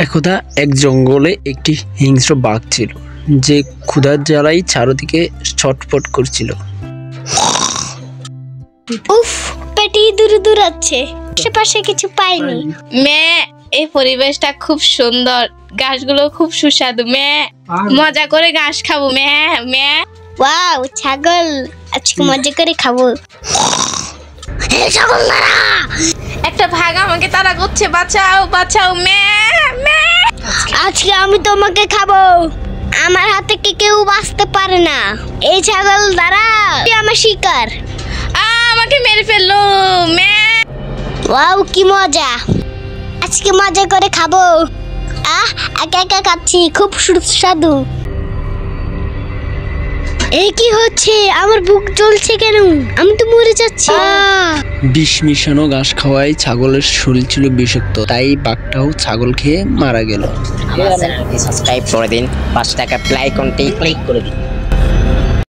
একদা এক জঙ্গলে একটি হিংস্র বাঘ ছিল, যে ক্ষুধার জ্বালায় চারদিকে ছটফট করছিল। উফ, পেটি দূর দূরাচ্ছে, আশেপাশে কিছু পাইনি। এই পরিবেশটা খুব সুন্দর, ঘাসগুলো খুব সুস্বাদু। মজা করে ঘাস খাবো। ওয়াও, ছাগল, আজকে মজা করে খাবো। ছাগল দাঁড়া, একটা ভাগ আমাকে তাড়া করছে, বাঁচাও বাঁচাও। আজকে আমি তোমাকে খাবো। আমার হাত থেকে কেউ বাঁচতে পারে না। এই ছাগল দাঁড়া, তুই আমার শিকার। আমাকে মেরে ফেললো। ওয়াও, কি মজা, আজকে মজা করে খাবো। একা একা খাচ্ছি, খুব সুস্বাদু। এই কি হচ্ছে? আমার বুক জ্বলছে কেন? আমি তো মরে যাচ্ছি। বিষ মিশানো ঘাস খাওয়ায় ছাগলের শরীর ছিল বিষাক্ত, তাই বাঘটাও ছাগল খেয়ে মারা গেল। আমার চ্যানেলটি সাবস্ক্রাইব করে দিন, 5 টাকা প্লে আইকনটি ক্লিক করে দিন।